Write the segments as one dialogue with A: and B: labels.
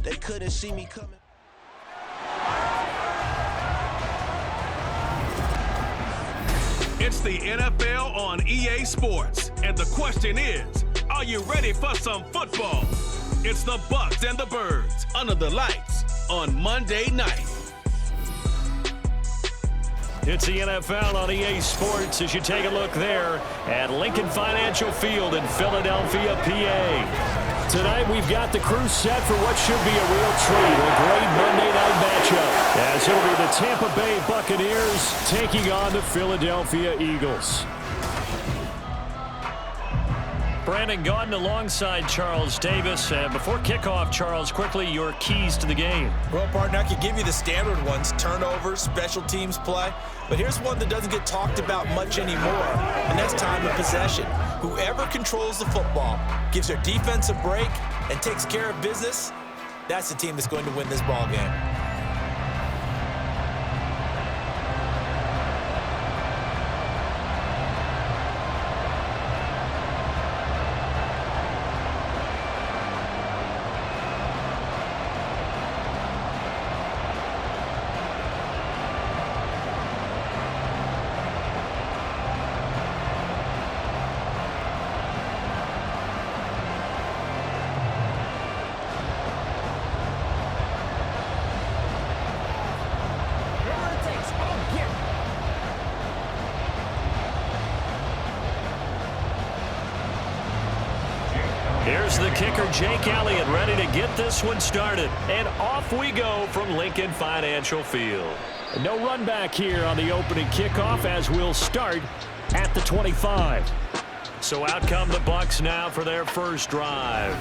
A: They couldn't see me coming.
B: It's the NFL on EA Sports, and the question is, are you ready for some football? It's the Bucks and the Birds under the lights on Monday night.
C: It's the NFL on EA Sports as you take a look there at Lincoln Financial Field in Philadelphia, PA. Tonight we've got the crew set for what should be a real treat, a great Monday night matchup, as it'll be the Tampa Bay Buccaneers taking on the Philadelphia Eagles. Brandon Gaudin alongside Charles Davis. Before kickoff, Charles, quickly your keys to the game.
D: Well, partner, I could give you the standard ones, turnovers, special teams play. But here's one that doesn't get talked about much anymore, and that's time of possession. Whoever controls the football, gives their defense a break, and takes care of business, that's the team that's going to win this ball game.
C: Here's the kicker, Jake Elliott, ready to get this one started. And off we go from Lincoln Financial Field. No run back here on the opening kickoff as we'll start at the 25. So out come the Bucs now for their first drive.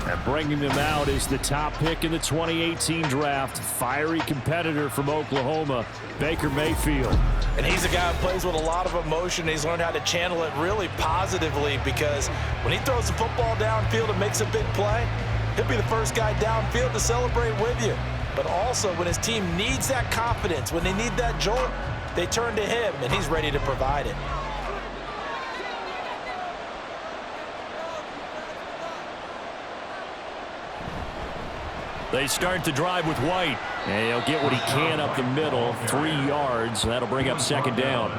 C: And bringing them out is the top pick in the 2018 draft, fiery competitor from Oklahoma, Baker Mayfield.
D: And he's a guy who plays with a lot of emotion. He's learned how to channel it really positively, because when he throws the football downfield and makes a big play, he'll be the first guy downfield to celebrate with you. But also, when his team needs that confidence, when they need that jolt, they turn to him, and he's ready to provide it.
C: They start the drive with White. And he'll get what he can up the middle, 3 yards. That'll bring up second down.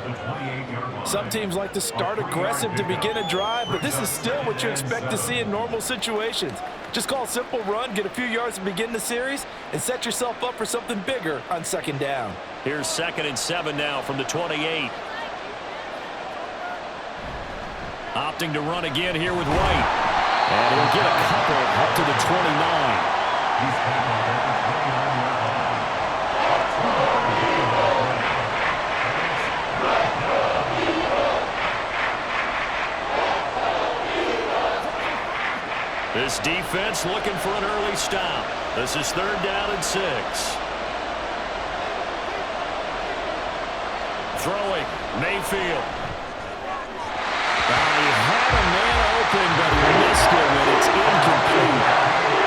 E: Some teams like to start aggressive to begin a drive, but this is still what you expect to see in normal situations. Just call a simple run, get a few yards to begin the series, and set yourself up for something bigger on second down.
C: Here's 2nd and 7 now from the 28. Opting to run again here with White. And he'll get a couple up to the 29. This defense looking for an early stop. This is 3rd down and 6. Throwing, Mayfield. He had a man open, but he missed him, and it's incomplete.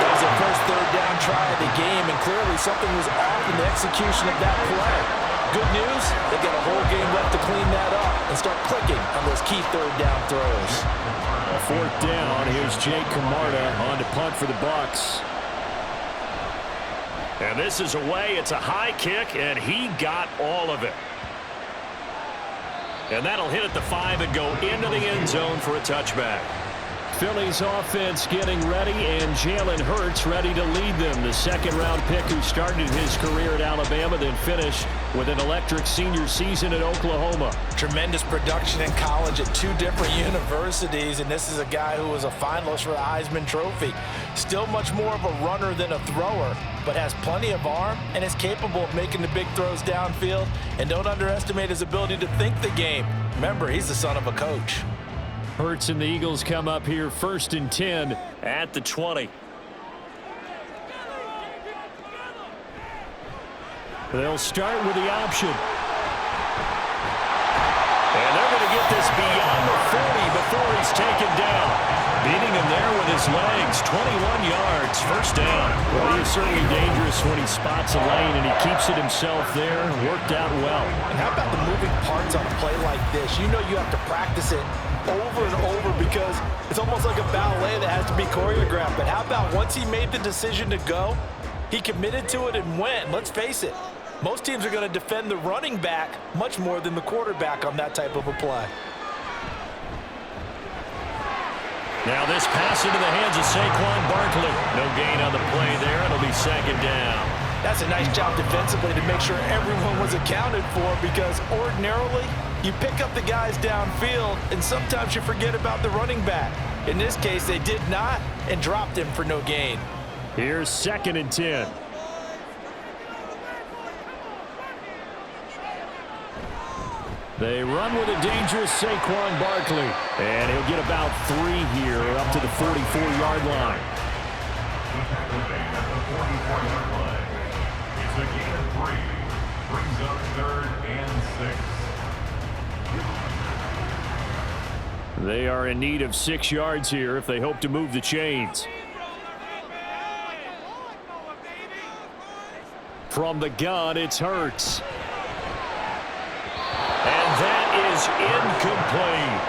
D: That was the first 3rd down try of the game, and clearly something was off in the execution of that play. Good news, they got a whole game left to clean that up and start clicking on those key 3rd down throws.
C: 4th down. Here's Jake Camarda on to punt for the Bucs. And this is away. It's a high kick, and he got all of it. And that'll hit at the 5 and go into the end zone for a touchback. Philly's offense getting ready, and Jalen Hurts ready to lead them. The 2nd-round pick who started his career at Alabama, then finished with an electric senior season at Oklahoma.
D: Tremendous production in college at 2 different universities, and this is a guy who was a finalist for the Heisman Trophy. Still much more of a runner than a thrower, but has plenty of arm and is capable of making the big throws downfield. And don't underestimate his ability to think the game. Remember, he's the son of a coach.
C: Hurts and the Eagles come up here 1st and 10 at the 20. They'll start with the option. And they're going to get this beyond the 40 before he's taken down. Beating him there with his legs, 21 yards, 1st down. Well, he is certainly dangerous when he spots a lane, and he keeps it himself there. Worked out well.
D: And how about the moving parts on a play like this? You know you have to practice it over and over, because it's almost like a ballet that has to be choreographed. But how about once he made the decision to go,
E: He committed to it and went. Let's face it, most teams are going to defend the running back much more than the quarterback on that type of a play.
C: Now this pass into the hands of Saquon Barkley. No gain on the play there. It'll be second down.
E: That's a nice job defensively to make sure everyone was accounted for, because ordinarily you pick up the guys downfield and sometimes you forget about the running back. In this case, they did not and dropped him for no gain.
C: Here's 2nd and 10. They run with a dangerous Saquon Barkley. And he'll get about 3 here up to the 44-yard line.
A: It's a gain of 3. Brings up 3rd and 6.
C: They are in need of 6 yards here if they hope to move the chains. From the gun, it's Hurts. And that is incomplete.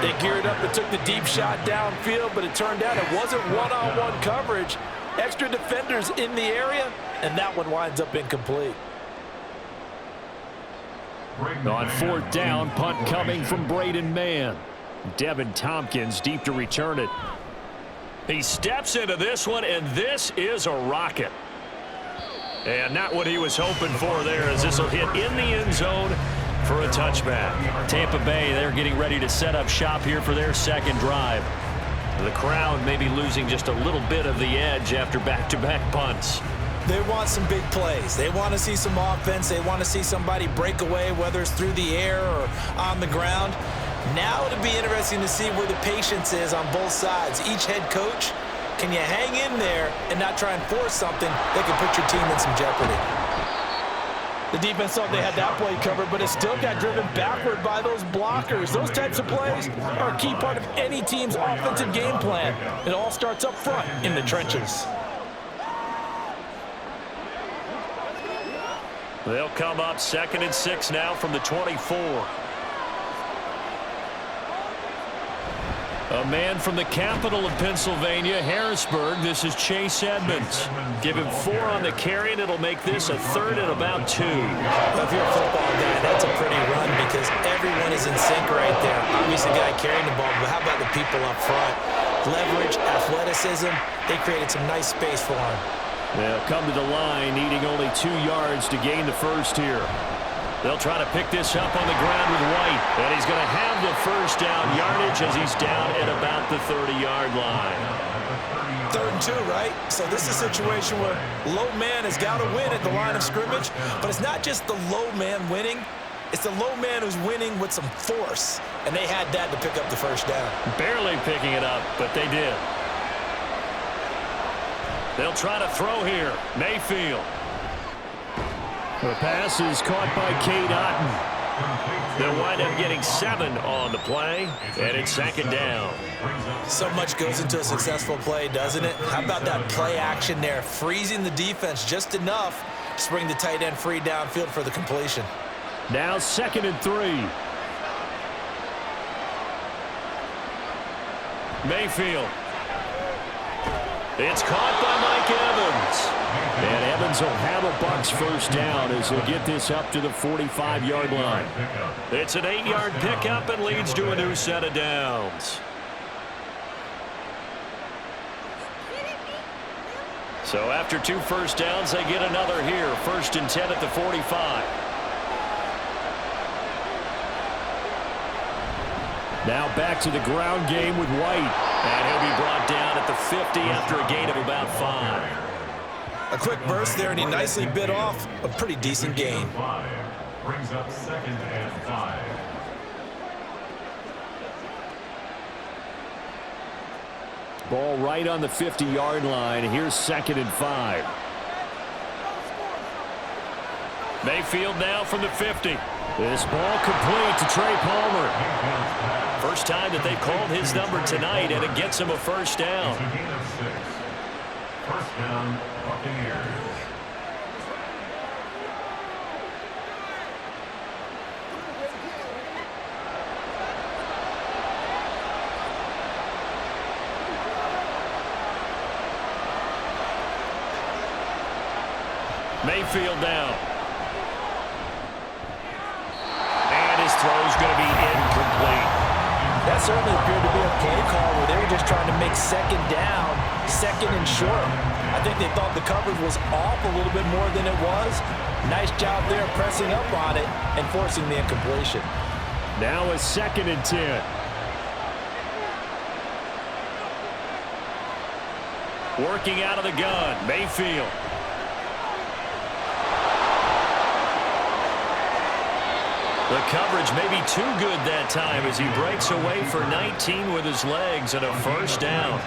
E: They geared up and took the deep shot downfield, but it turned out it wasn't one-on-one coverage. Extra defenders in the area, and that one winds up incomplete.
C: On 4th down, punt coming from Braden Mann. Devin Tompkins deep to return it. He steps into this one, and this is a rocket. And not what he was hoping for there, as this will hit in the end zone for a touchback. Tampa Bay, they're getting ready to set up shop here for their 2nd drive. The crowd may be losing just a little bit of the edge after back-to-back punts.
E: They want some big plays. They want to see some offense. They want to see somebody break away, whether it's through the air or on the ground. Now it'll be interesting to see where the patience is on both sides. Each head coach, can you hang in there and not try and force something that can put your team in some jeopardy? The defense thought they had that play covered, but it still got driven backward by those blockers. Those types of plays are a key part of any team's offensive game plan. It all starts up front in the trenches.
C: They'll come up 2nd and 6 now from the 24. A man from the capital of Pennsylvania, Harrisburg. This is Chase Edmonds. Give him 4 on the carry, and it'll make this a 3rd and about 2.
E: Well, if you're a football guy, that's a pretty run because everyone is in sync right there. Obviously, the guy carrying the ball, but how about the people up front? Leverage, athleticism, they created some nice space for him.
C: They'll come to the line, needing only 2 yards to gain the first here. They'll try to pick this up on the ground with White. And he's going to have the first down yardage as he's down at about the 30-yard line.
E: 3rd and 2, right? So this is a situation where low man has got to win at the line of scrimmage. But it's not just the low man winning. It's the low man who's winning with some force. And they had that to pick up the first down.
C: Barely picking it up, but they did. They'll try to throw here. Mayfield. The pass is caught by Cade Otton. They'll wind up getting 7 on the play, and it's 2nd down.
E: So much goes into a successful play, doesn't it? How about that play action there, freezing the defense just enough to bring the tight end free downfield for the completion.
C: Now 2nd and 3. Mayfield. It's caught by Mike Evans. And Evans will have a Bucs first down as he'll get this up to the 45-yard line. It's an 8-yard pickup and leads to a new set of downs. So after 2 first downs, they get another here. 1st and 10 at the 45. Now back to the ground game with White. And he'll be brought down at the 50 after a gain of about 5.
E: A quick burst there, and he nicely bit off a pretty decent gain.
A: Brings up 2nd and 5.
C: Ball right on the 50-yard line. Here's 2nd and 5. Mayfield now from the 50. This ball complete to Trey Palmer. First time that they've called his number tonight, and it gets him a first down.
A: It's a gain of 6. First down, Buccaneers.
C: Mayfield down. And his throw's going to be incomplete.
E: That certainly appeared to be a play call where they were just trying to make second down, second and short. I think they thought the coverage was off a little bit more than it was. Nice job there pressing up on it and forcing the incompletion.
C: Now a 2nd and 10. Working out of the gun, Mayfield. The coverage may be too good that time as he breaks away for 19 with his legs and a first down.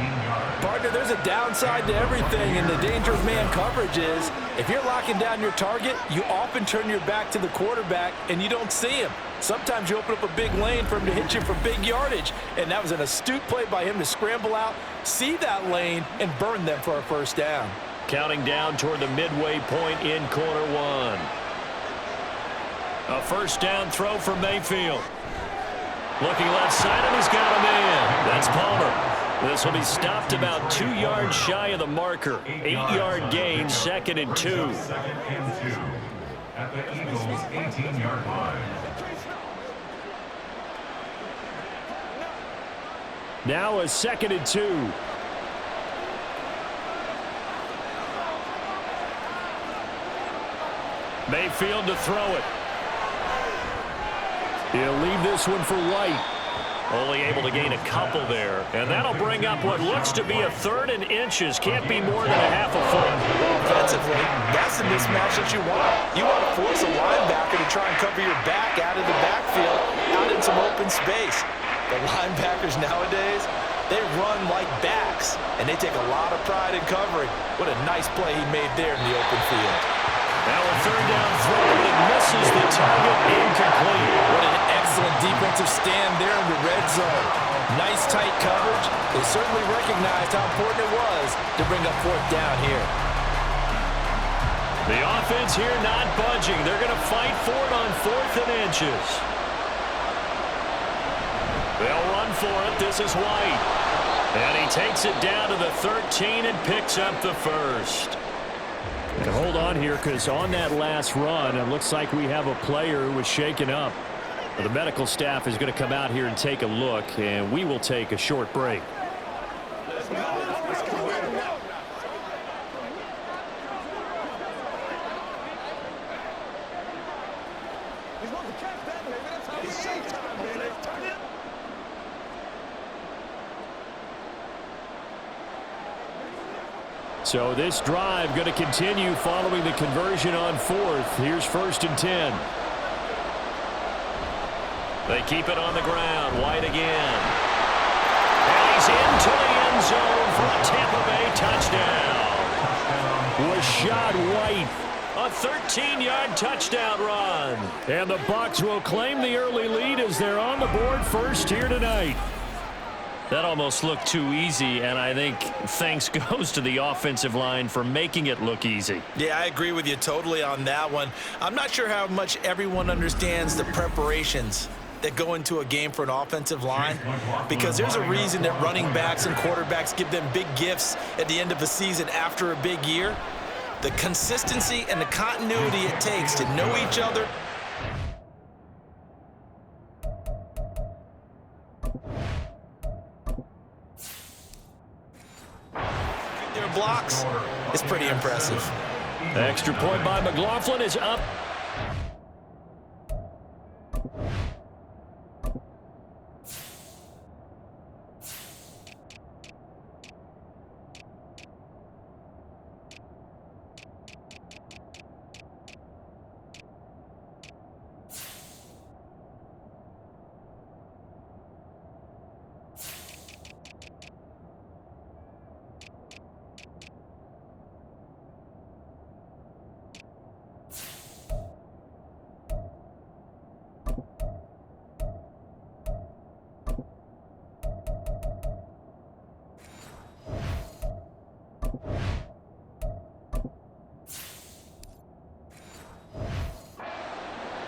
E: Partner, there's a downside to everything, and the danger of man coverage is if you're locking down your target, you often turn your back to the quarterback and you don't see him. Sometimes you open up a big lane for him to hit you for big yardage, and that was an astute play by him to scramble out, see that lane, and burn them for a first down.
C: Counting down toward the midway point in quarter one. A first down throw for Mayfield. Looking left side, and he's got him in. That's Palmer. This will be stopped about 2 yards shy of the marker. 8-yard gain, 2nd and 2.
A: 2nd and 2 at the Eagles' 18-yard line.
C: Now a 2nd and 2. Mayfield to throw it. He'll leave this one for White. Only able to gain a couple there. And that'll bring up what looks to be a 3rd and inches. Can't be more than a half a foot.
E: Offensively, that's the mismatch that you want. You want to force a linebacker to try and cover your back out of the backfield, out in some open space. The linebackers nowadays, they run like backs, and they take a lot of pride in covering. What a nice play he made there in the open field.
C: Now a 3rd down throw, and it misses the target, incomplete.
E: What an excellent defensive stand there in the red zone. Nice tight coverage. They certainly recognized how important it was to bring up 4th down here.
C: The offense here not budging. They're going to fight for it on 4th and inches. They'll run for it. This is White. And he takes it down to the 13 and picks up the first. To hold on here because on that last run, it looks like we have a player who was shaken up. The medical staff is going to come out here and take a look, and we will take a short break. So this drive going to continue following the conversion on 4th. Here's 1st and 10. They keep it on the ground. White again. And he's into the end zone for a Tampa Bay touchdown. Rashad White. A 13-yard touchdown run. And the Bucs will claim the early lead as they're on the board first here tonight. That almost looked too easy, and I think thanks goes to the offensive line for making it look easy.
D: Yeah, I agree with you totally on that one. I'm not sure how much everyone understands the preparations that go into a game for an offensive line, because there's a reason that running backs and quarterbacks give them big gifts at the end of a season after a big year. The consistency and the continuity it takes to know each other. Their blocks is pretty impressive.
C: Extra point by McLaughlin is up.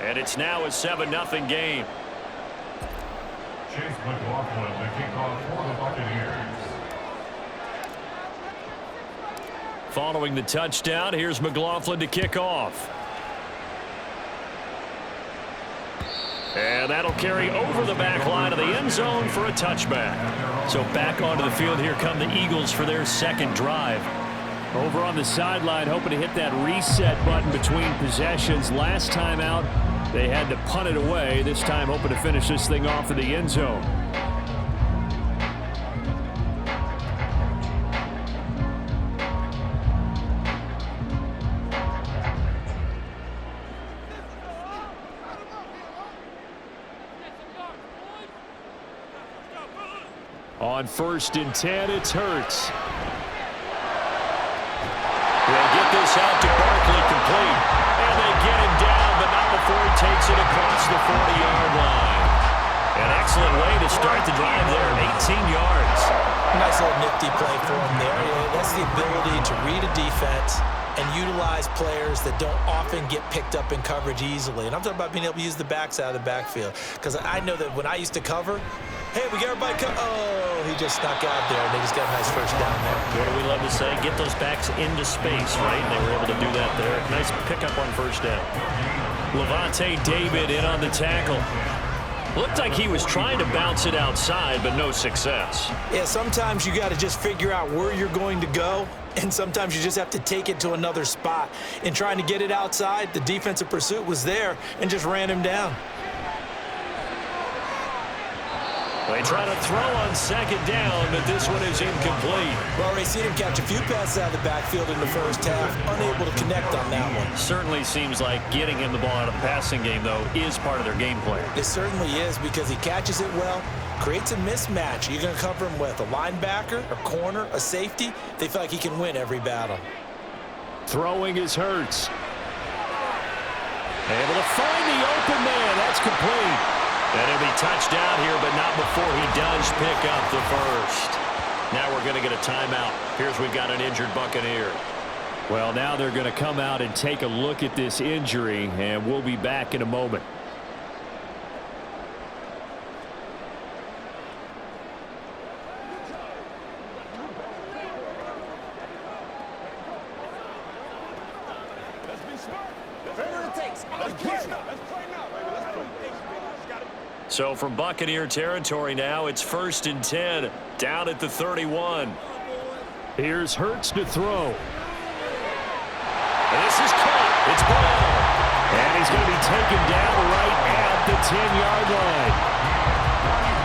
C: And it's now a 7-0 game.
A: Chase McLaughlin, the kickoff for the Buccaneers.
C: Following the touchdown, here's McLaughlin to kick off. And that'll carry over the back line of the end zone for a touchback. So back onto the field, here come the Eagles for their second drive. Over on the sideline, hoping to hit that reset button between possessions. Last time out, they had to punt it away. This time, hoping to finish this thing off in the end zone. On 1st and 10, it's Hurts. They'll get this out to Barkley complete. And they get him down, but not before he takes it across the 40-yard line. An excellent way to start the drive there, 18 yards.
D: Nice little nifty play for him there. That's the ability to read a defense and utilize players that don't often get picked up in coverage easily. And I'm talking about being able to use the backs out of the backfield. Because I know that when I used to cover, hey, we got everybody oh, he just snuck out there, and they just got a nice first down there.
C: What do we love to say? Get those backs into space, right? And they were able to do that there. Nice pickup on first down. Levante David in on the tackle. Looked like he was trying to bounce it outside, but no success.
D: Yeah, sometimes you got to just figure out where you're going to go, and sometimes you just have to take it to another spot. In trying to get it outside, the defensive pursuit was there and just ran him down.
C: They try to throw on second down, but this one is incomplete.
D: Well, already seen him catch a few passes out of the backfield in the first half, unable to connect on that one.
C: Certainly seems like getting him the ball out of the passing game, though, is part of their game plan.
D: It certainly is, because he catches it well, creates a mismatch. You're going to cover him with a linebacker, a corner, a safety. They feel like he can win every battle.
C: Throwing is Hurts. Able to find the open man. That's complete. And he'll be touchdown here, but not before he does pick up the first. Now we're going to get a timeout. Here's we've got an injured Buccaneer. Well, now they're going to come out and take a look at this injury, and we'll be back in a moment. So from Buccaneer territory now, it's 1st and 10, down at the 31. Here's Hurts to throw. This is caught. It's ball. And he's going to be taken down right at the 10-yard line.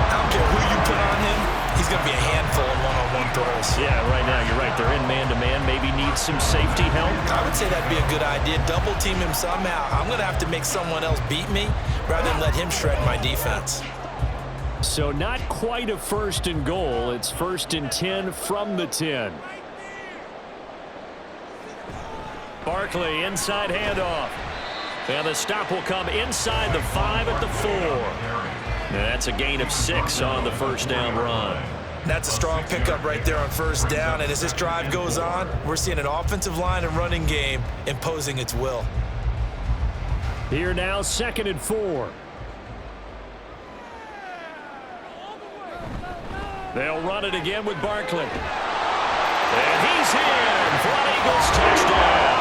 D: I don't care who you put on him, he's going to be a handful in one-on-one throws.
C: Yeah, right now you're right. They're in man-to-man. Maybe need some safety help.
D: I would say that'd be a good idea. Double team him somehow. I'm going to have to make someone else beat me rather than let him shred my defense.
C: So not quite a 1st and goal. It's 1st and 10 from the 10. Barkley, inside handoff. And the stop will come inside the 5 at the 4. And that's a gain of 6 on the first down run.
D: That's a strong pickup right there on first down. And as this drive goes on, we're seeing an offensive line and running game imposing its will.
C: Here now, 2nd and 4. They'll run it again with Barkley. And he's in for an Eagles touchdown.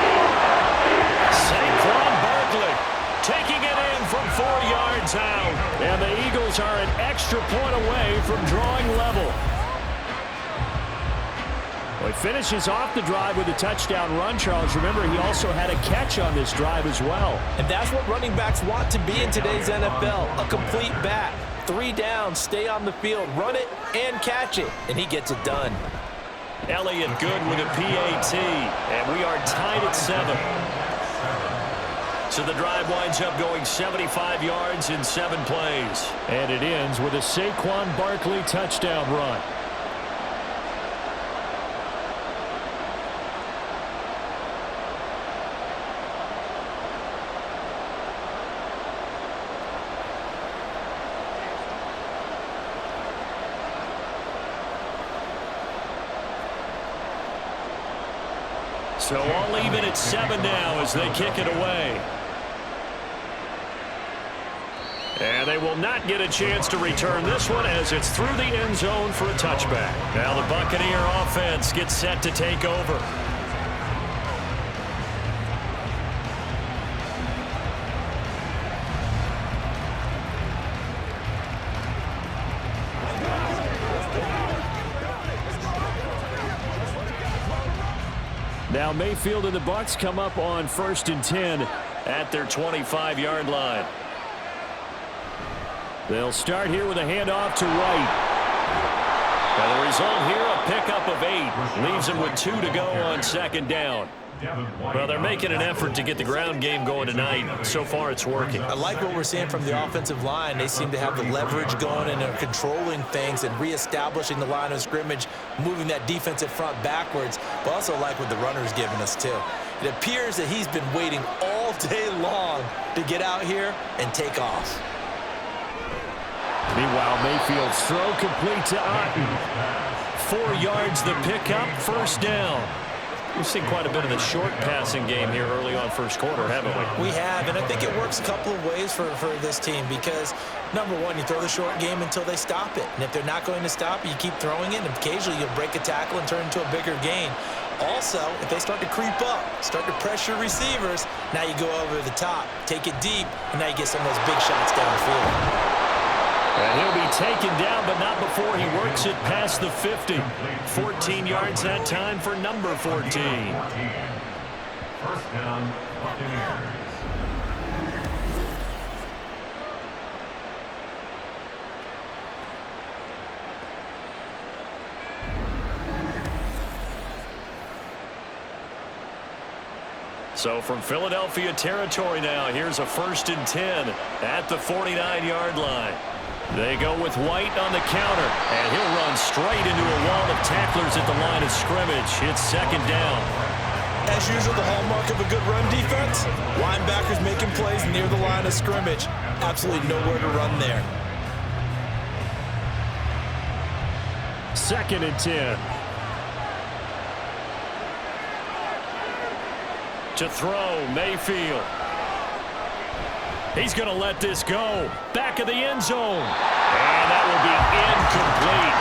C: Saquon Barkley taking it in from 4 yards out. And the Eagles are an extra point away from drawing level. Well, he finishes off the drive with a touchdown run, Charles. Remember, he also had a catch on this drive as well.
D: And that's what running backs want to be in today's NFL, a complete back. 3 down, stay on the field, run it, and catch it. And he gets it done.
C: Elliott good with a PAT. And we are tied at 7. So the drive winds up going 75 yards in 7 plays. And it ends with a Saquon Barkley touchdown run. So all even at 7 now as they kick it away. And they will not get a chance to return this one as it's through the end zone for a touchback. Now the Buccaneer offense gets set to take over. Now Mayfield and the Bucs come up on 1st and 10 at their 25-yard line. They'll start here with a handoff to White. And the result here, a pickup of 8. Leaves them with 2 to go on 2nd down. Well, they're making an effort to get the ground game going tonight. So far, it's working.
D: I like what we're seeing from the offensive line. They seem to have the leverage going, and they're controlling things and reestablishing the line of scrimmage, moving that defensive front backwards. But also like what the runner's giving us, too. It appears that he's been waiting all day long to get out here and take off.
C: Meanwhile, Mayfield's throw complete to Otten. 4 yards the pickup, 1st down. We've seen quite a bit of the short passing game here early on 1st quarter, haven't we?
D: We have, and I think it works a couple of ways for this team because, number one, you throw the short game until they stop it. And if they're not going to stop it, you keep throwing it, and occasionally you'll break a tackle and turn it into a bigger gain. Also, if they start to creep up, start to pressure receivers, now you go over the top, take it deep, and now you get some of those big shots downfield.
C: And he'll be taken down, but not before he works it past the 50. 14 yards that time for number 14.
A: 1st down, Buccaneers.
C: So from Philadelphia territory now, here's a 1st and 10 at the 49-yard line. They go with White on the counter, and he'll run straight into a wall of tacklers at the line of scrimmage. It's 2nd down.
D: As usual, the hallmark of a good run defense, linebackers making plays near the line of scrimmage. Absolutely nowhere to run there.
C: 2nd and 10. To throw, Mayfield. He's going to let this go. Back of the end zone. And that will be incomplete.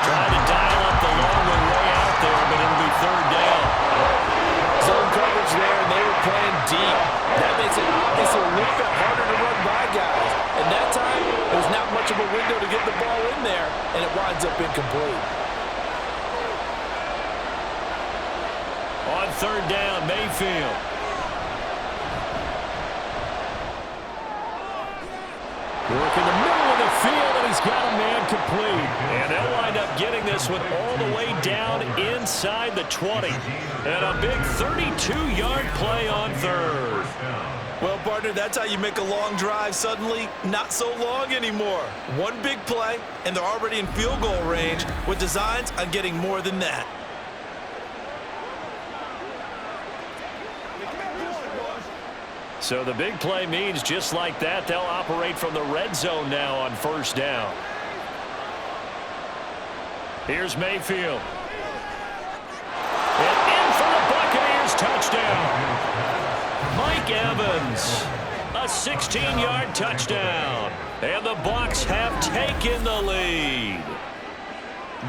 C: Trying to dial up the long one way out there, but it'll be 3rd down.
E: Zone coverage there, and they were playing deep. That makes it obviously a little bit harder to run by guys. And that time, there's not much of a window to get the ball in there, and it winds up incomplete.
C: On 3rd down, Mayfield. Work in the middle of the field, and he's got a man complete. And they'll wind up getting this one all the way down inside the 20. And a big 32-yard play on 3rd.
D: Well, partner, that's how you make a long drive suddenly not so long anymore. One big play, and they're already in field goal range with designs on getting more than that.
C: So the big play means just like that, they'll operate from the red zone now on 1st down. Here's Mayfield. And in for the Buccaneers, touchdown. Mike Evans, a 16-yard touchdown. And the Bucs have taken the lead.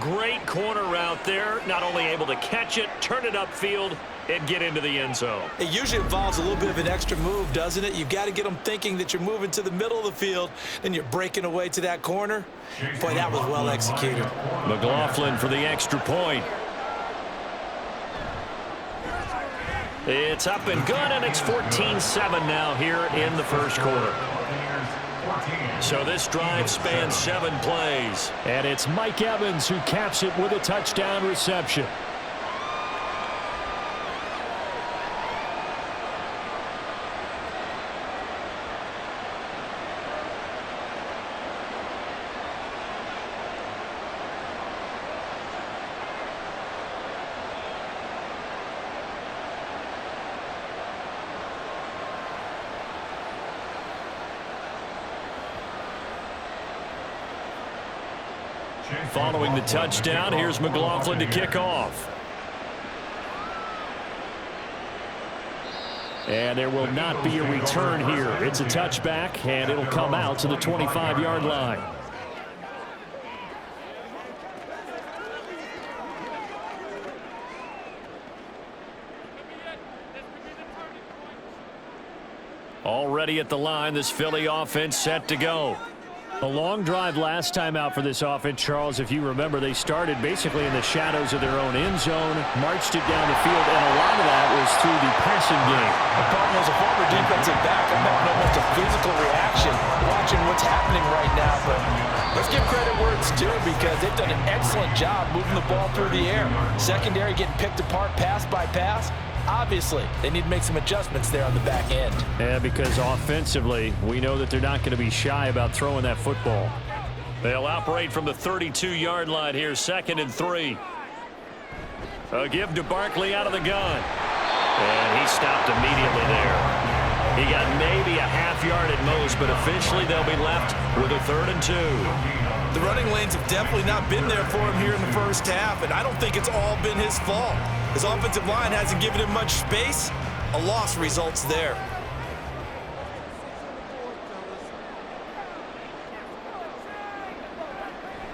C: Great corner route there, not only able to catch it, turn it upfield, and get into the end zone.
D: It usually involves a little bit of an extra move, doesn't it? You've got to get them thinking that you're moving to the middle of the field, and you're breaking away to that corner. Boy, that was well executed.
C: McLaughlin for the extra point. It's up and good, and it's 14-7 now here in the 1st quarter. So this drive spans 7 plays. And it's Mike Evans who caps it with a touchdown reception. Following the touchdown, here's McLaughlin to kick off. And there will not be a return here. It's a touchback, and it'll come out to the 25-yard line. Already at the line, this Philly offense set to go. A long drive last time out for this offense, Charles. If you remember, they started basically in the shadows of their own end zone, marched it down the field, and a lot of that was through the passing game.
D: As a former defensive back, I'm having almost a physical reaction watching what's happening right now. But let's give credit where it's due because they've done an excellent job moving the ball through the air. Secondary getting picked apart pass by pass. Obviously, they need to make some adjustments there on the back end.
C: Yeah, because offensively, we know that they're not going to be shy about throwing that football. They'll operate from the 32-yard line here, 2nd and 3. A give to Barkley out of the gun. And he stopped immediately there. He got maybe a half yard at most, but officially they'll be left with a 3rd and 2.
E: The running lanes have definitely not been there for him here in the first half, and I don't think it's all been his fault. His offensive line hasn't given him much space. A loss results there.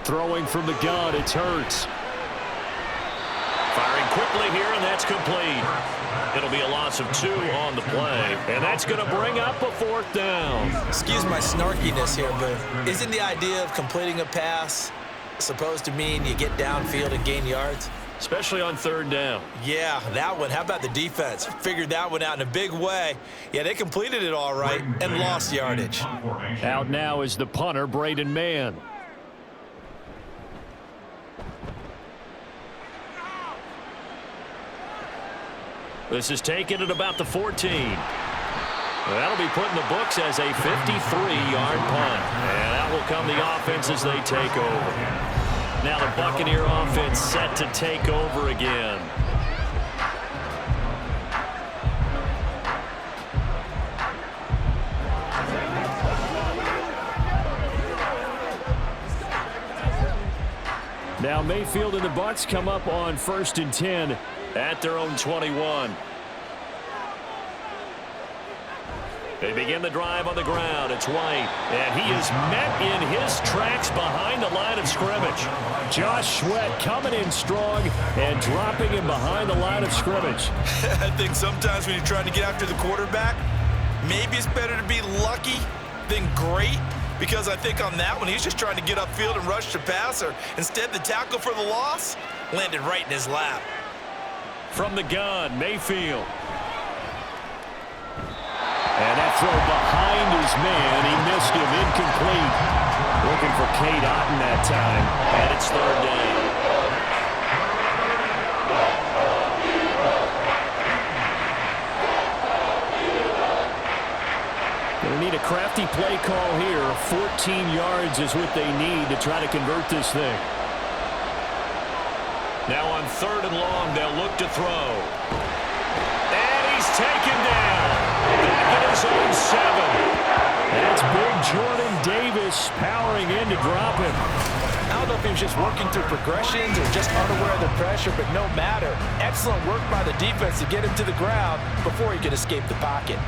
C: Throwing from the gun, it's Hurts. Firing quickly here, and that's complete. It'll be a loss of 2 on the play, and that's going to bring up a 4th down.
D: Excuse my snarkiness here, but isn't the idea of completing a pass supposed to mean you get downfield and gain yards?
C: Especially on 3rd down.
D: Yeah, that one. How about the defense? Figured that one out in a big way. Yeah, they completed it all right and lost yardage.
C: Out now is the punter, Braden Mann. This is taken at about the 14. That'll be put in the books as a 53-yard punt. And out will come the offense as they take over. Now the Buccaneer offense set to take over again. Now Mayfield and the Bucs come up on 1st and 10 at their own 21. They begin the drive on the ground. It's White, and he is met in his tracks behind the line of scrimmage. Josh Sweat coming in strong and dropping him behind the line of scrimmage.
E: I think sometimes when you're trying to get after the quarterback, maybe it's better to be lucky than great, because I think on that one, he's just trying to get upfield and rush the passer. Instead, the tackle for the loss landed right in his lap.
C: From the gun, Mayfield. And that throw behind his man, he missed him, incomplete. Looking for Kate Otten that time, and it's 3rd down. Gonna need a crafty play call here. 14 yards is what they need to try to convert this thing. Now on 3rd and long, they'll look to throw. And he's taken down. Back at his own 7. That's big Jordan Davis powering in to drop him.
D: I don't know if he was just working through progressions or just unaware of the pressure, but no matter. Excellent work by the defense to get him to the ground before he could escape the pocket.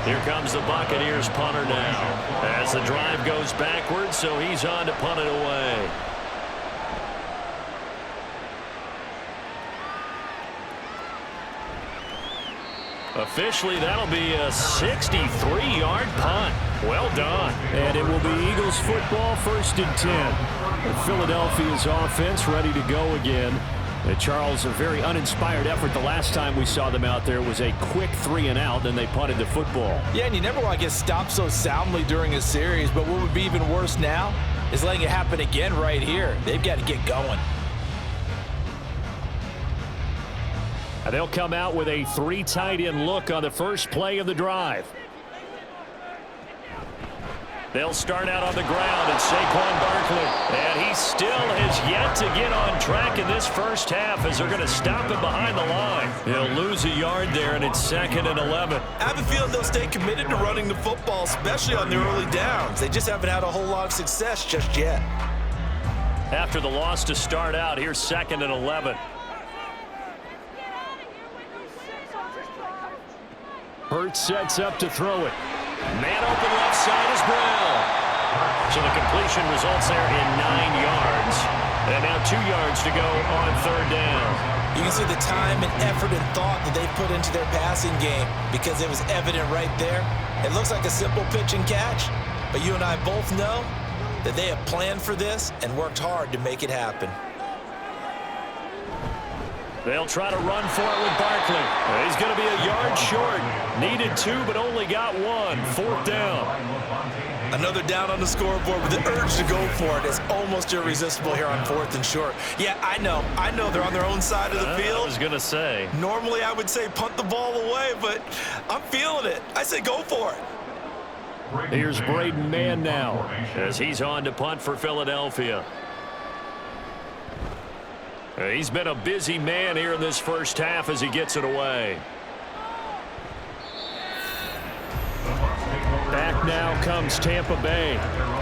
C: Here comes the Buccaneers punter now as the drive goes backwards, so he's on to punt it away. Officially, that'll be a 63-yard punt. Well done. And it will be Eagles football, 1st and 10. And Philadelphia's offense ready to go again. Charles, a very uninspired effort the last time we saw them out there. It was a quick 3 and out, then they punted the football.
D: Yeah, and you never want to get stopped so soundly during a series, but what would be even worse now is letting it happen again right here. They've got to get going.
C: And they'll come out with a 3 tight end look on the first play of the drive. They'll start out on the ground, and Saquon Barkley. And he still has yet to get on track in this first half as they're going to stop him behind the line. He'll lose a yard there, and it's 2nd and 11.
E: I have a feeling they'll stay committed to running the football, especially on their early downs. They just haven't had a whole lot of success just yet.
C: After the loss to start out, here's 2nd and 11. Hurts sets up to throw it. Man open left side is Brown. So the completion results there in 9 yards. And now 2 yards to go on 3rd down.
D: You can see the time and effort and thought that they put into their passing game because it was evident right there. It looks like a simple pitch and catch, but you and I both know that they have planned for this and worked hard to make it happen.
C: They'll try to run for it with Barkley. He's going to be a yard short. Needed 2, but only got 1. 4th down.
D: Another down on the scoreboard with the urge to go for it. It's almost irresistible here on 4th and short. Yeah, I know they're on their own side of the field.
C: I was going to say.
D: Normally I would say punt the ball away, but I'm feeling it. I say go for it.
C: Here's Braden Mann now as he's on to punt for Philadelphia. He's been a busy man here in this first half as he gets it away. Back now comes Tampa Bay.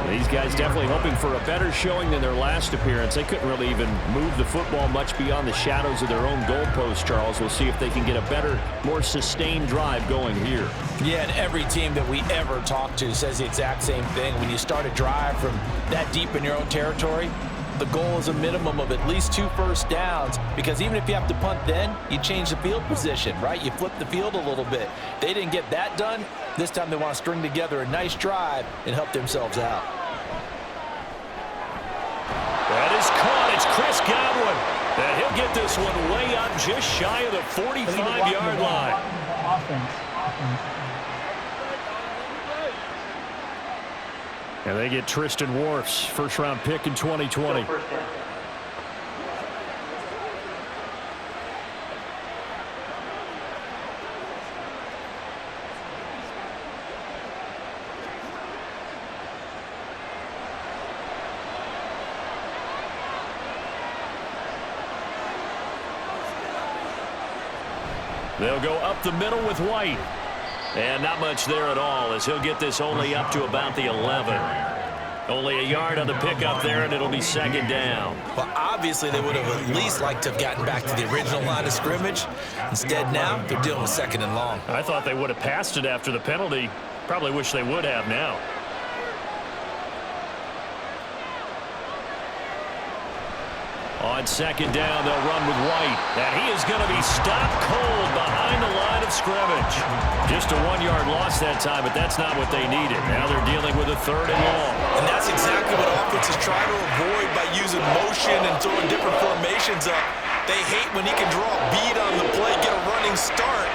C: These guys definitely hoping for a better showing than their last appearance. They couldn't really even move the football much beyond the shadows of their own goalpost, Charles. We'll see if they can get a better, more sustained drive going here.
D: Yeah, and every team that we ever talk to says the exact same thing. When you start a drive from that deep in your own territory, the goal is a minimum of at least 2 first downs, because even if you have to punt then, you change the field position, right? You flip the field a little bit. They didn't get that done. This time they want to string together a nice drive and help themselves out.
C: That is caught. It's Chris Godwin. And he'll get this one way up just shy of the 45-yard line. And they get Tristan Wirfs, first-round pick in 2020. They'll go up the middle with White. And not much there at all, as he'll get this only up to about the 11. Only a yard on the pickup there, and it'll be 2nd down.
D: Well, obviously they would have at least liked to have gotten back to the original line of scrimmage. Instead now, they're dealing with 2nd and long.
C: I thought they would have passed it after the penalty. Probably wish they would have now. On 2nd down, they'll run with White. And he is going to be stopped cold behind the line of scrimmage. Just a 1-yard loss that time, but that's not what they needed. Now they're dealing with a 3rd and long.
D: And that's exactly what offenses try to avoid by using motion and throwing different formations up. They hate when he can draw a bead on the play, get a running start,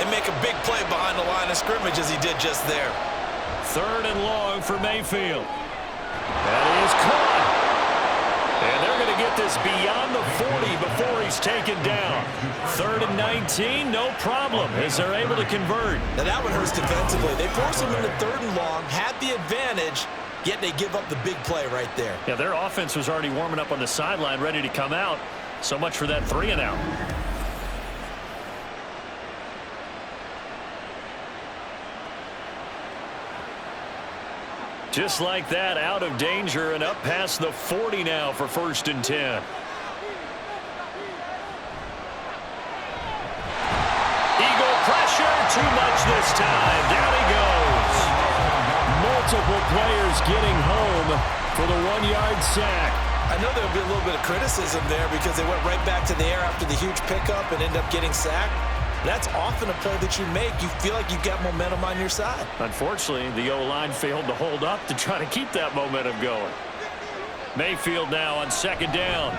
D: and make a big play behind the line of scrimmage as he did just there.
C: 3rd and long for Mayfield. That is caught. And they're going to get this beyond the 40 before he's taken down. 3rd and 19, no problem, as they're able to convert.
D: Now that one hurts defensively. They force him into 3rd and long, had the advantage, yet they give up the big play right there.
C: Yeah, their offense was already warming up on the sideline, ready to come out. So much for that 3 and out. Just like that, out of danger and up past the 40 now for 1st and 10. Eagle pressure, too much this time. Down he goes. Multiple players getting home for the 1-yard sack.
D: I know there'll be a little bit of criticism there because they went right back to the air after the huge pickup and ended up getting sacked. That's often a play that you make. You feel like you've got momentum on your side.
C: Unfortunately, the O-line failed to hold up to try to keep that momentum going. Mayfield now on 2nd down.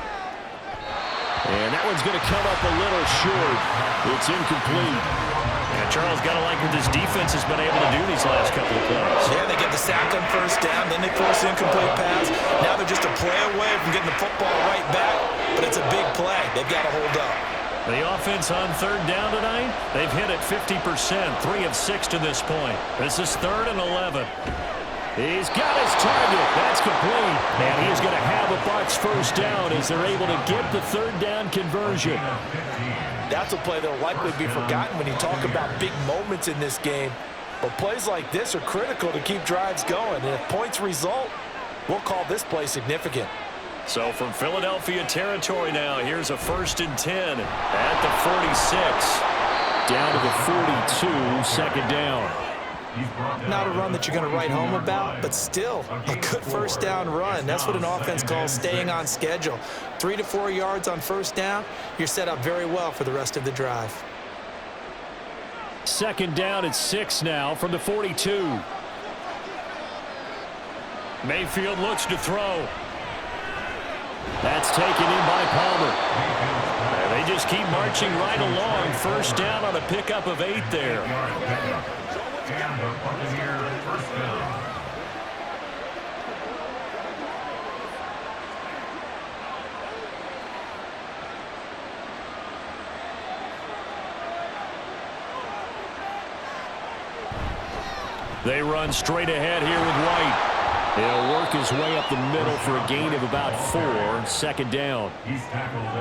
C: And that one's going to come up a little short. It's incomplete. And Charles, got to like what this defense has been able to do these last couple of plays.
D: Yeah, they get the sack on 1st down, then they force the incomplete pass. Now they're just a play away from getting the football right back, but it's a big play. They've got to hold up.
C: The offense on 3rd down tonight, they've hit it 50%, 3 of 6 to this point. This is 3rd and 11. He's got his target. That's complete. And he is going to have a Bucs 1st down as they're able to get the 3rd down conversion.
D: That's a play that will likely be forgotten when you talk about big moments in this game. But plays like this are critical to keep drives going. And if points result, we'll call this play significant.
C: So from Philadelphia territory now, here's a 1st and 10 at the 46. Down to the 42, 2nd down.
E: Not a run that you're going to write home about, but still a good first down run. That's what an offense calls staying on schedule. 3 to 4 yards on first down, you're set up very well for the rest of the drive.
C: Second down at 6 now from the 42. Mayfield looks to throw. That's taken in by Palmer. And they just keep marching right along. First down on a pickup of 8 there.
A: And the Buccaneer first down.
C: They run straight ahead here with White. He'll work his way up the middle for a gain of about 4. Second down.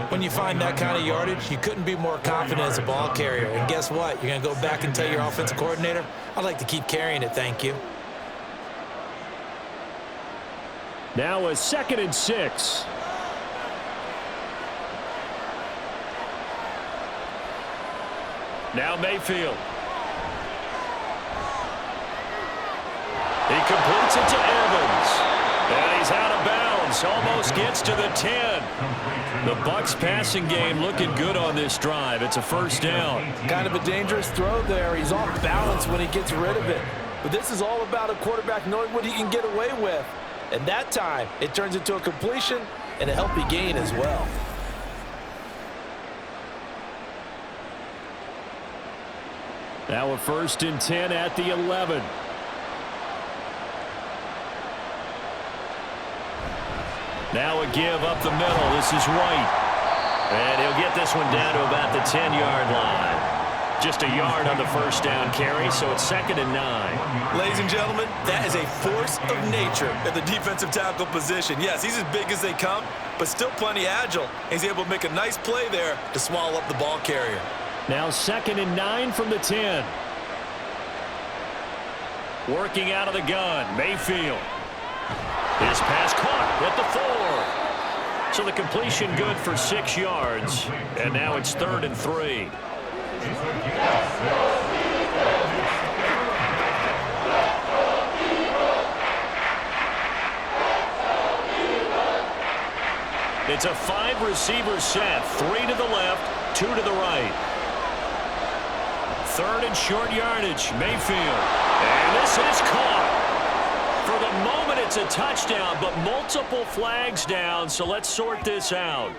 E: When you find that kind of yardage, you couldn't be more confident as a ball carrier. And guess what? You're going to go back and tell your offensive coordinator, I'd like to keep carrying it, thank you.
C: Now a 2nd and 6. Now Mayfield. He completes it to Evans. And he's out of bounds. Almost gets to the 10. The Bucs passing game looking good on this drive. It's a first down.
E: Kind of a dangerous throw there. He's off balance when he gets rid of it. But this is all about a quarterback knowing what he can get away with. And that time, it turns into a completion and a healthy gain as well.
C: Now a 1st and 10 at the 11. Now a give up the middle. This is White. And he'll get this one down to about the 10-yard line. Just a yard on the first down carry, so it's 2nd and 9.
E: Ladies and gentlemen, that is a force of nature at the defensive tackle position. Yes, he's as big as they come, but still plenty agile. He's able to make a nice play there to swallow up the ball carrier.
C: Now 2nd and 9 from the 10. Working out of the gun, Mayfield. His pass caught at the 4. So the completion good for 6 yards. And now it's 3rd and 3. It's a 5-receiver set. 3 to the left, 2 to the right. 3rd and short yardage, Mayfield. And this is caught. For the moment, it's a touchdown, but multiple flags down, so let's sort this out.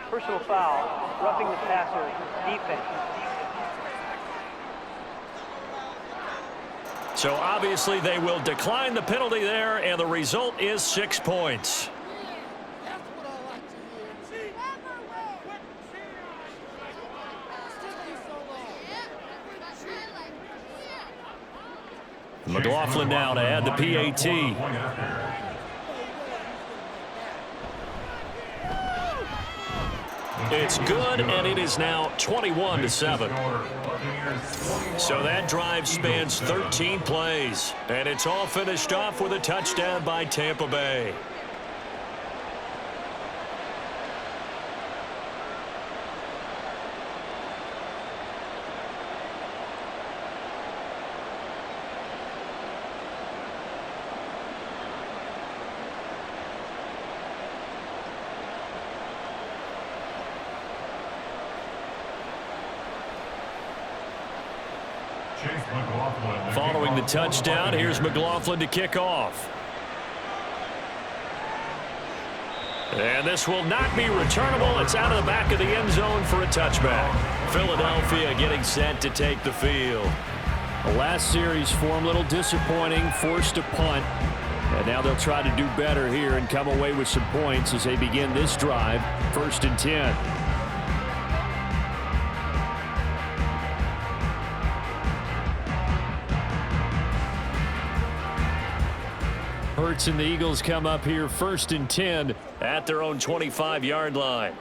F: Personal foul, roughing the passer, defense.
C: So obviously they will decline the penalty there, and the result is 6 points. McLaughlin now to add the PAT. It's good, and it is now 21-7. So that drive spans 13 plays, and it's all finished off with a touchdown by Tampa Bay. Following the touchdown, here's McLaughlin to kick off. And this will not be returnable. It's out of the back of the end zone for a touchback. Philadelphia getting set to take the field. The last series for him, a little disappointing, forced a punt. And now they'll try to do better here and come away with some points as they begin this drive. 1st and 10. Hurts and the Eagles come up here 1st and 10 at their own 25-yard line.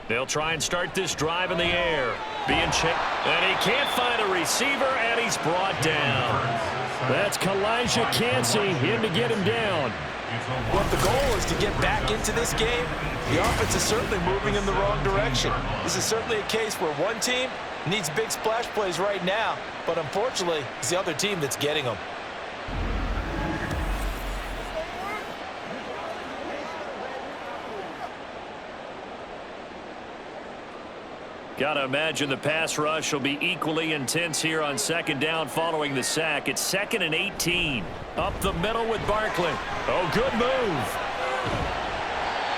C: They'll try and start this drive in the air. Being checked, and he can't find a receiver, and he's brought down. That's Kalijah Cansey in to get him down.
A: It's
E: Well, if the goal is to get back into this game, the offense is certainly moving in the wrong direction. This is certainly a case where one team needs big splash plays right now, but unfortunately, it's the other team that's getting them.
C: Got to imagine the pass rush will be equally intense here on second down following the sack. It's 2nd and 18. Up the middle with Barkley. Oh, good move.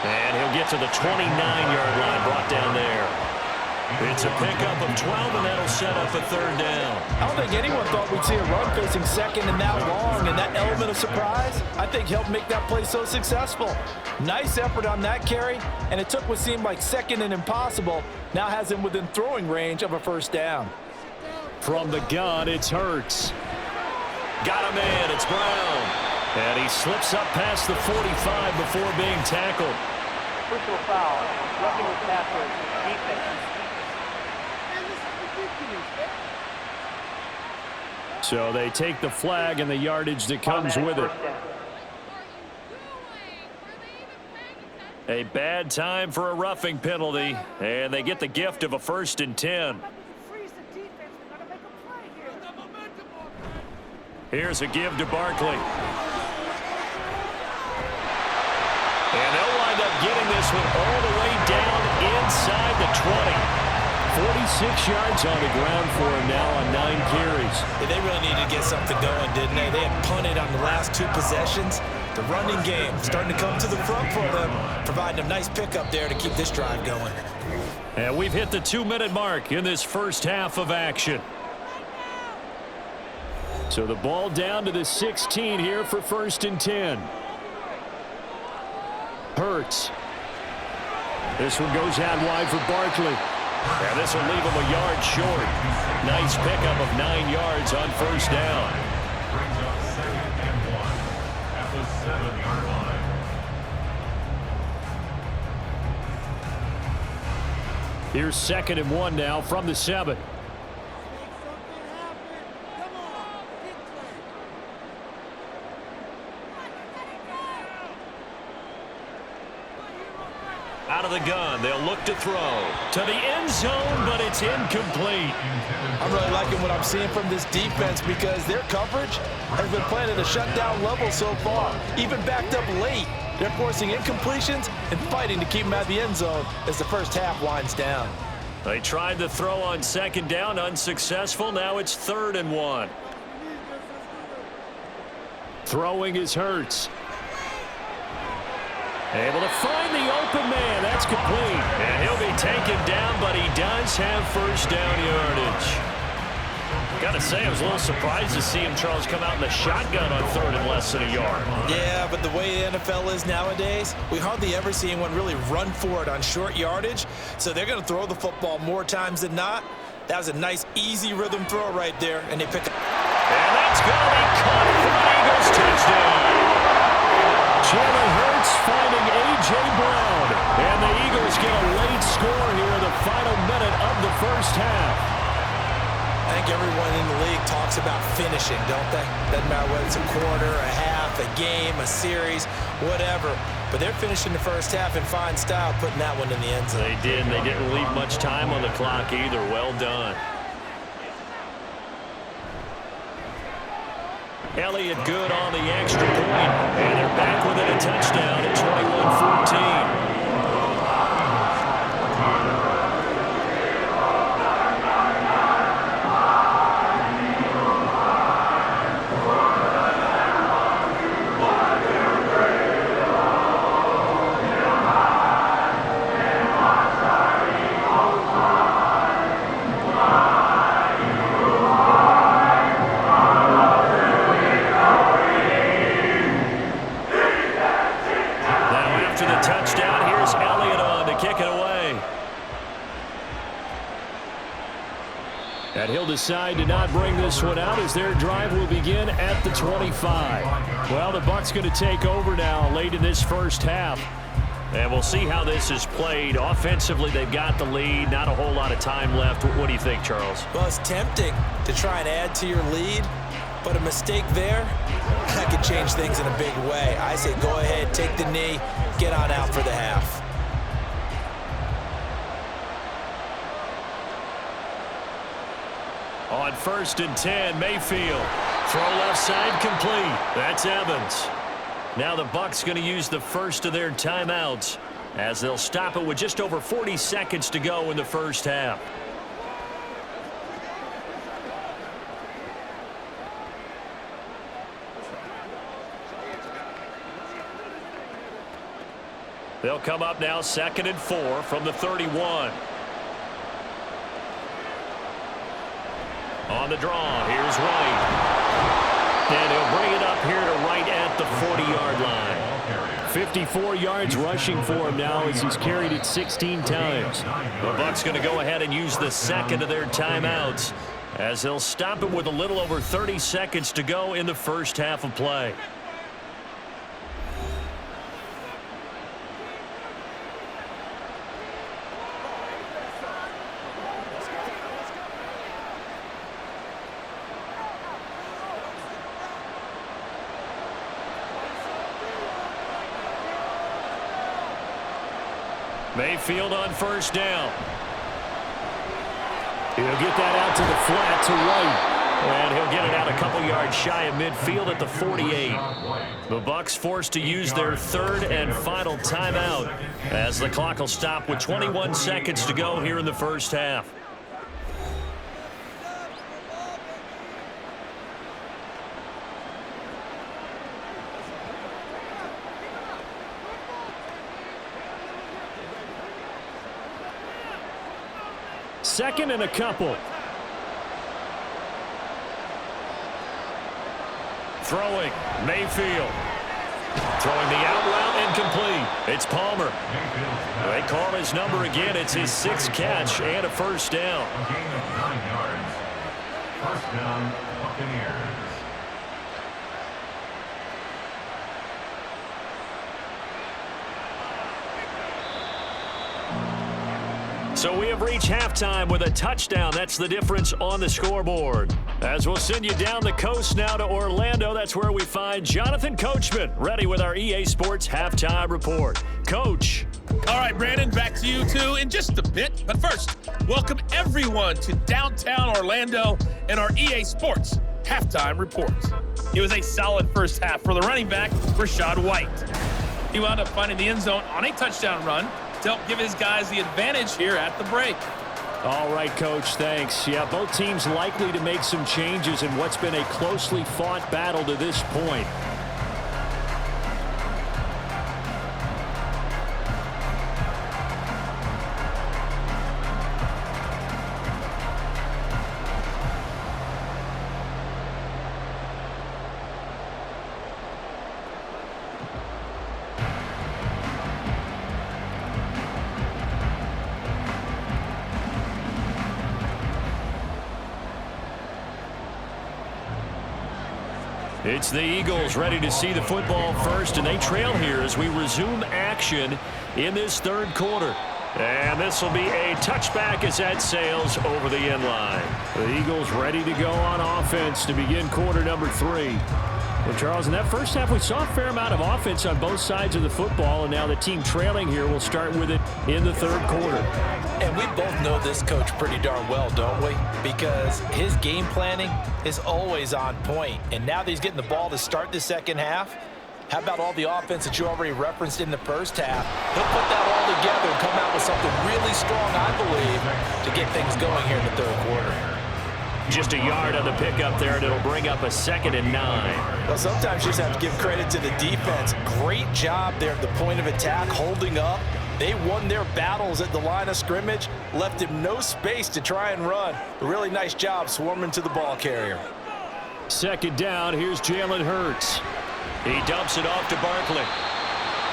C: And he'll get to the 29-yard line, brought down there. It's a pickup of 12, and that'll set up a third down.
E: I don't think anyone thought we'd see a run facing second and that long, and that element of surprise, I think, helped make that play so successful. Nice effort on that carry, and it took what seemed like second and impossible, now has him within throwing range of a first down.
C: From the gun, it's Hurts. Got him in, it's Brown. And he slips up past the 45 before being tackled.
F: Personal foul. Roughing the passer. Defense.
C: So they take the flag and the yardage that comes with it. A bad time for a roughing penalty, and they get the gift of a 1st and 10. Here's a give to Barkley. And they'll wind up getting this one all the way down inside the 20. 46 yards on the ground for him now on 9 carries.
D: Yeah, they really needed to get something going, didn't they? They had punted on the last 2 possessions. The running game starting to come to the front for them, providing a nice pickup there to keep this drive going.
C: And we've hit the 2-minute mark in this first half of action. So the ball down to the 16 here for 1st and 10. Hurts. This one goes out wide for Barkley. And this will leave him a yard short. Nice pickup of 9 yards on first down.
A: brings up 2nd and 1 at the 7-yard line.
C: Here's 2nd and 1 now from the 7. Out of the gun, they'll look to throw to the end zone, but it's incomplete.
E: I'm really liking what I'm seeing from this defense because their coverage has been playing at a shutdown level so far. Even backed up late, they're forcing incompletions and fighting to keep them at the end zone as the first half winds down.
C: They tried to throw on 2nd down, unsuccessful. Now it's 3rd and 1. Throwing is Hurts. Able to find the open man. That's complete. And he'll be taken down, but he does have first down yardage. Got to say, I was a little surprised to see him, Charles, come out in the shotgun on 3rd and less than a yard.
D: Yeah, but the way the NFL is nowadays, we hardly ever see anyone really run for it on short yardage. So they're going to throw the football more times than not. That was a nice, easy rhythm throw right there, and they pick up.
C: And that's going to be caught for an Eagles touchdown. Jalen Hurts finding A.J. Brown. And the Eagles get a late score here in the final minute of the first half.
D: I think everyone in the league talks about finishing, don't they? Doesn't matter whether it's a quarter, a half, a game, a series, whatever. But they're finishing the first half in fine style, putting that one in the end zone.
C: They did, and they didn't leave much time on the clock either. Well done. Elliott good on the extra point, and they're back within a touchdown at 21-14. And he'll decide to not bring this one out as their drive will begin at the 25. Well, the Bucs going to take over now late in this first half. And we'll see how this is played. Offensively, they've got the lead. Not a whole lot of time left. What do you think, Charles?
D: Well, it's tempting to try and add to your lead. But a mistake there, that could change things in a big way. I say go ahead, take the knee, get on out for the half.
C: On 1st and 10, Mayfield. Throw left side complete. That's Evans. Now the Bucs going to use the first of their timeouts as they'll stop it with just over 40 seconds to go in the first half. They'll come up now 2nd and 4 from the 31. On the draw, here's White. And he'll bring it up here to right at the 40-yard line. 54 yards rushing for him now as he's carried it 16 times. The Bucs going to go ahead and use the second of their timeouts as they'll stop it with a little over 30 seconds to go in the first half of play. Mayfield on 1st down. He'll get that out to the flat to White. And he'll get it out a couple yards shy of midfield at the 48. The Bucs forced to use their third and final timeout as the clock will stop with 21 seconds to go here in the first half. Second and a couple. Throwing, Mayfield. Throwing the out route incomplete. It's Palmer. They call his number again. It's his 6th catch and a first down.
A: A gain of 9 yards. First down, Buccaneers.
C: So we have reached halftime with a touchdown. That's the difference on the scoreboard. As we'll send you down the coast now to Orlando, that's where we find Jonathan Coachman, ready with our EA Sports Halftime Report. Coach.
G: All right, Brandon, back to you two in just a bit. But first, welcome everyone to downtown Orlando and our EA Sports Halftime Report. It was a solid first half for the running back, Rachaad White. He wound up finding the end zone on a touchdown run to help give his guys the advantage here at the break.
C: All right, Coach, thanks. Yeah, both teams likely to make some changes in what's been a closely fought battle to this point. It's the Eagles ready to see the football first, and they trail here as we resume action in this third quarter. And this will be a touchback as that sails over the end line. The Eagles ready to go on offense to begin quarter number 3. Well, Charles, in that first half, we saw a fair amount of offense on both sides of the football, and now the team trailing here will start with it in the third quarter.
D: And we both know this coach pretty darn well, don't we? Because his game planning is always on point. And now that he's getting the ball to start the second half, how about all the offense that you already referenced in the first half? He'll put that all together and come out with something really strong, I believe, to get things going here in the third quarter.
C: Just a yard on the pickup there, and it'll bring up a 2nd and 9.
D: Well, sometimes you just have to give credit to the defense. Great job there at the point of attack, holding up. They won their battles at the line of scrimmage, left him no space to try and run. A really nice job swarming to the ball carrier.
C: 2nd down, here's Jalen Hurts. He dumps it off to Barkley.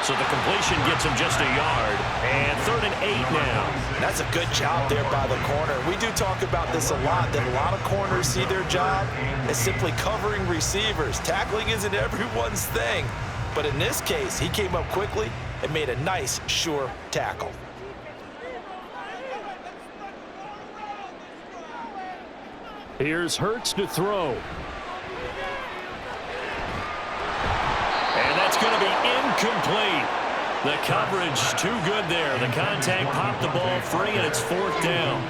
C: So the completion gets him just a yard. And 3rd and 8 now.
D: That's a good job there by the corner. We do talk about this a lot, that a lot of corners see their job as simply covering receivers. Tackling isn't everyone's thing. But in this case, he came up quickly and made a nice, sure tackle.
C: Here's Hurts to throw. going to be incomplete. The coverage too good there. The contact popped the ball free, and it's 4th down.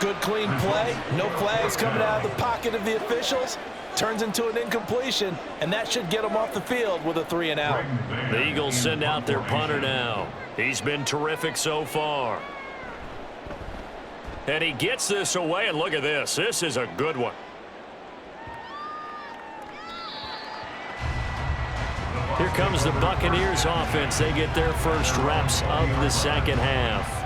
E: Good, clean play. No flags coming out of the pocket of the officials. Turns into an incompletion, and that should get them off the field with a 3 and out.
C: The Eagles send out their punter now. He's been terrific so far. And he gets this away, and look at this. This is a good one. Here comes the Buccaneers offense. They get their first reps of the second half.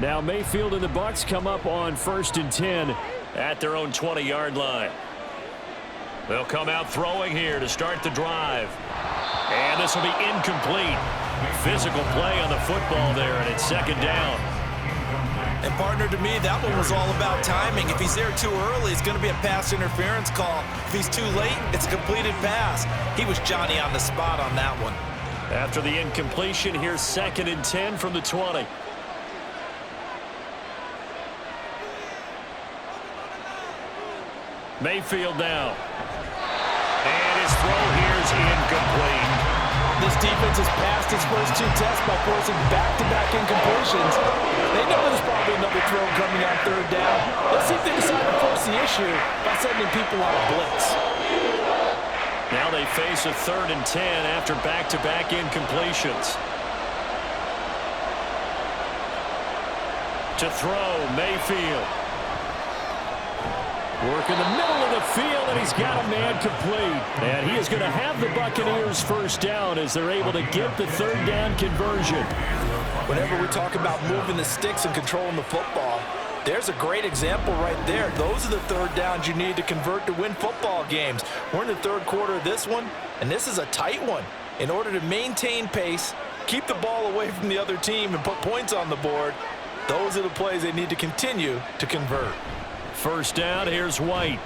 C: Now Mayfield and the Bucs come up on 1st and 10 at their own 20-yard line. They'll come out throwing here to start the drive. And this will be incomplete. Physical play on the football there, and it's 2nd down.
E: And partner, to me, that one was all about timing. If he's there too early, it's going to be a pass interference call. If he's too late, it's a completed pass. He was Johnny on the spot on that one.
C: After the incompletion, here's 2nd and 10 from the 20. Mayfield now. And his throw here is incomplete.
E: This defense has passed its first 2 tests by forcing back-to-back incompletions. They know there's probably another throw coming on 3rd down. Let's see if they decide to force the issue by sending people on a blitz.
C: Now they face a 3rd and 10 after back-to-back incompletions. To throw, Mayfield. Work in the middle of the field, and he's got a man complete. And he is going to have the Buccaneers first down as they're able to get the 3rd down conversion.
E: Whenever we talk about moving the sticks and controlling the football, there's a great example right there. Those are the 3rd downs you need to convert to win football games. We're in the 3rd quarter of this one, and this is a tight one. In order to maintain pace, keep the ball away from the other team, and put points on the board, those are the plays they need to continue to convert.
C: First down, here's White.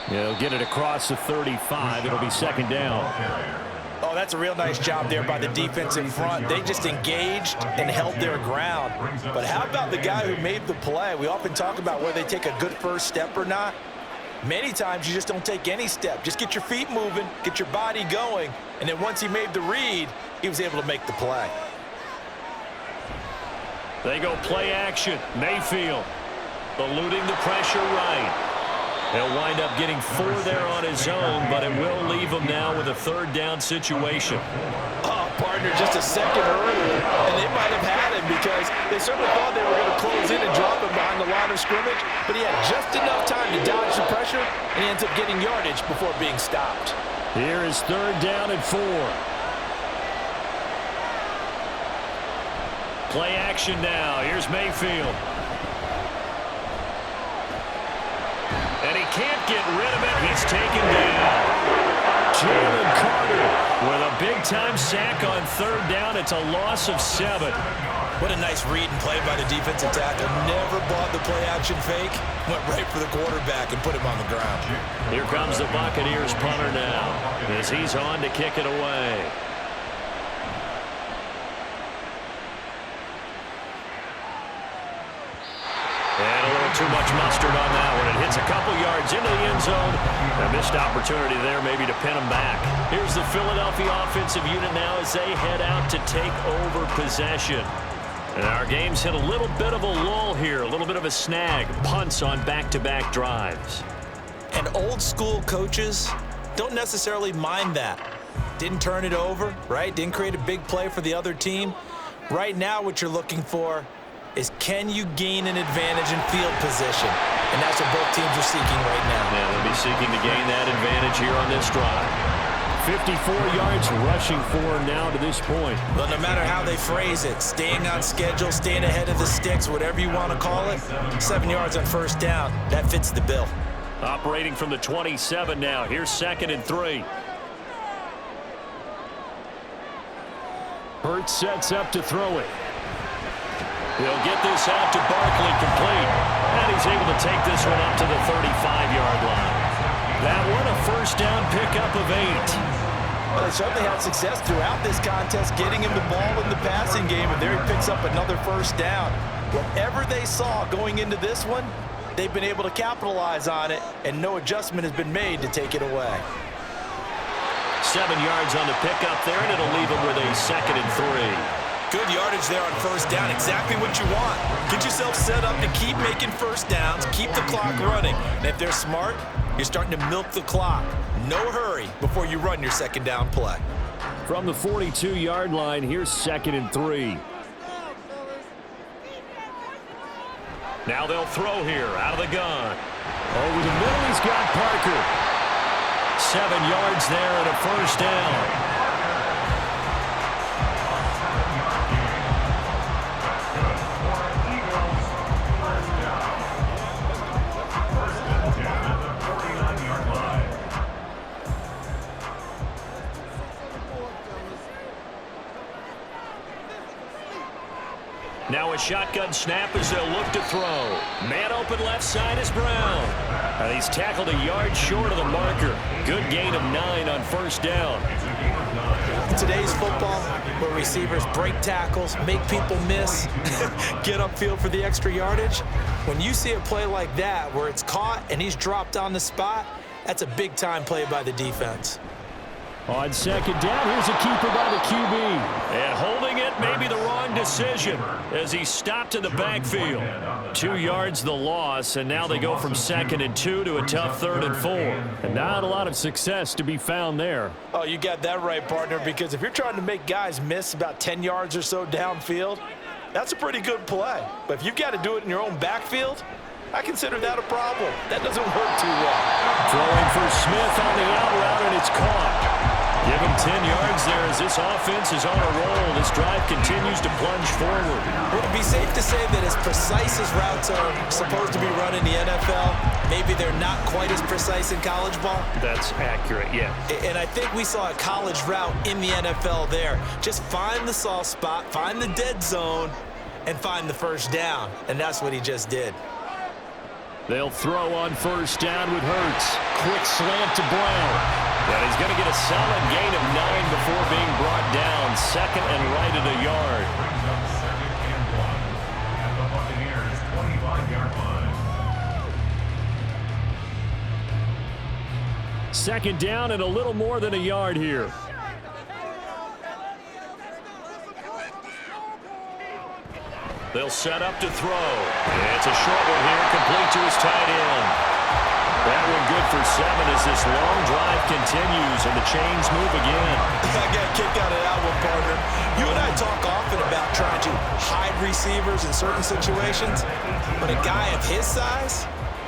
C: He'll get it across the 35. It'll be 2nd down.
E: Oh, that's a real nice job there by the defense in front. They just engaged and held their ground. But how about the guy who made the play? We often talk about whether they take a good first step or not. Many times you just don't take any step. Just get your feet moving, get your body going, and then once he made the read, he was able to make the play.
C: They go play action. Mayfield eluding the pressure right. He'll wind up getting 4 there on his own, but it will leave him now with a 3rd down situation.
E: Oh, partner, just a second earlier, and they might have had him because they certainly thought they were going to close in and drop him behind the line of scrimmage, but he had just enough time to dodge the pressure, and he ends up getting yardage before being stopped.
C: Here is 3rd down and 4. Play action now. Here's Mayfield. And he can't get rid of it. He's taken down. Jalen Carter with a big-time sack on 3rd down. It's a loss of 7.
E: What a nice read and play by the defensive tackle. Never bought the play-action fake. Went right for the quarterback and put him on the ground.
C: Here comes the Buccaneers punter now as he's on to kick it away. And a little too much mustard on that one. It hits a couple yards into the end zone. A missed opportunity there maybe to pin him back. Here's the Philadelphia offensive unit now as they head out to take over possession. And our game's hit a little bit of a lull here, a little bit of a snag. Punts on back-to-back drives.
E: And old school coaches don't necessarily mind that. Didn't turn it over, right? Didn't create a big play for the other team. Right now what you're looking for is can you gain an advantage in field position? And that's what both teams are seeking right now.
C: Yeah, they'll be seeking to gain that advantage here on this drive. 54 yards rushing for now to this point.
E: Well, no matter how they phrase it, staying on schedule, staying ahead of the sticks, whatever you want to call it, 7 yards on 1st down, that fits the bill.
C: Operating from the 27 now. Here's 2nd and 3. Hurts sets up to throw it. He'll get this out to Barkley complete. And he's able to take this one up to the 35-yard line. That one a 1st down pickup of 8.
E: Well, they certainly had success throughout this contest, getting him the ball in the passing game, and there he picks up another first down. Whatever they saw going into this one, they've been able to capitalize on it, and no adjustment has been made to take it away.
C: 7 yards on the pickup there, and it'll leave them with a 2nd and 3.
D: Good yardage there on first down, exactly what you want. Get yourself set up to keep making first downs, keep the clock running. And if they're smart, you're starting to milk the clock. No hurry before you run your second down play.
C: From the 42-yard line, here's 2nd and 3. Now they'll throw here out of the gun. Over the middle, he's got Parker. 7 yards there and a first down. Now a shotgun snap as they'll look to throw. Man open left side is Brown. He's tackled a yard short of the marker. Good gain of 9 on first down.
D: Today's football, where receivers break tackles, make people miss, get upfield for the extra yardage. When you see a play like that where it's caught and he's dropped on the spot, that's a big-time play by the defense.
C: On second down, here's a keeper by the QB. And holding it may be the wrong decision as he stopped in the backfield. 2 yards the loss, and now they go from 2nd and 2 to a tough 3rd and 4. And not a lot of success to be found there.
E: Oh, you got that right, partner, because if you're trying to make guys miss about 10 yards or so downfield, that's a pretty good play. But if you've got to do it in your own backfield, I consider that a problem. That doesn't work too well.
C: Throwing for Smith on the out route, and it's caught. Give him 10 yards there as this offense is on a roll. This drive continues to plunge forward.
D: Would it be safe to say that as precise as routes are supposed to be run in the NFL, maybe they're not quite as precise in college ball?
C: That's accurate, yeah.
D: And I think we saw a college route in the NFL there. Just find the soft spot, find the dead zone, and find the first down. And that's what he just did.
C: They'll throw on first down with Hurts. Quick slant to Brown. And he's going to get a solid gain of 9 before being brought down. 2nd and right at a yard.
A: Brings up 2nd and 1 at the Buccaneers' 25-yard line.
C: 2nd down and a little more than a yard here. They'll set up to throw. It's a short one here, complete to his tight end. That one good for 7 as this long drive continues and the chains move again.
D: I got kicked out of that one, partner. You and I talk often about trying to hide receivers in certain situations, but a guy of his size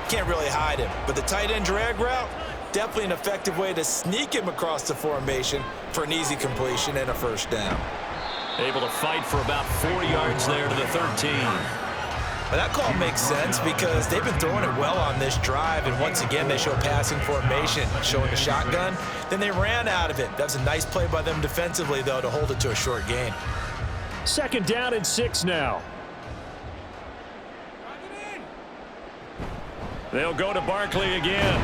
D: can't really hide him. But the tight end drag route, definitely an effective way to sneak him across the formation for an easy completion and a first down.
C: Able to fight for about 4 yards there to the 13.
D: But that call makes sense because they've been throwing it well on this drive, and once again they show passing formation, showing the shotgun. Then they ran out of it. That was a nice play by them defensively, though, to hold it to a short gain.
C: 2nd down and 6 now. They'll go to Barkley again.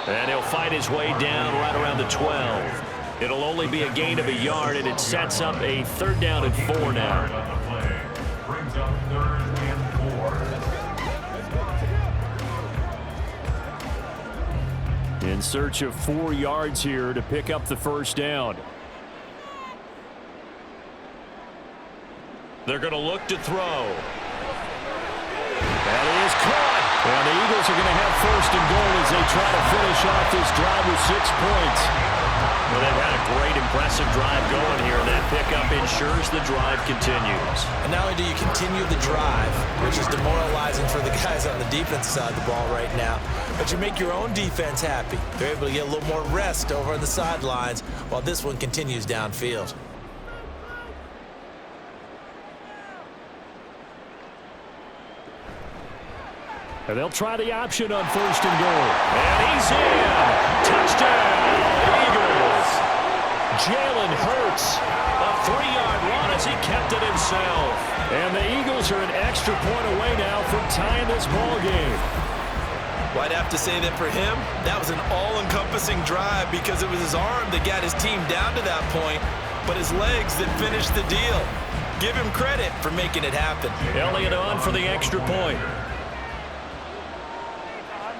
C: And he'll fight his way down right around the 12. It'll only be a gain of a yard, and it sets up a 3rd down and 4 now.
A: Brings up 3rd and 4.
C: In search of 4 yards here to pick up the first down. They're going to look to throw. That is caught. And the Eagles are going to have 1st and goal as they try to finish off this drive with 6 points. Well, they've had a great, impressive drive going here, and that pickup ensures the drive continues.
D: And not only do you continue the drive, which is demoralizing for the guys on the defense side of the ball right now, but you make your own defense happy. They're able to get a little more rest over on the sidelines while this one continues downfield.
C: And they'll try the option on 1st and goal. And he's in. Touchdown, Eagles. Jalen Hurts, a 3-yard run as he kept it himself. And the Eagles are an extra point away now from tying this ball game.
E: Well, I'd have to say that for him, that was an all-encompassing drive because it was his arm that got his team down to that point, but his legs that finished the deal. Give him credit for making it happen.
C: Elliott on for the extra point.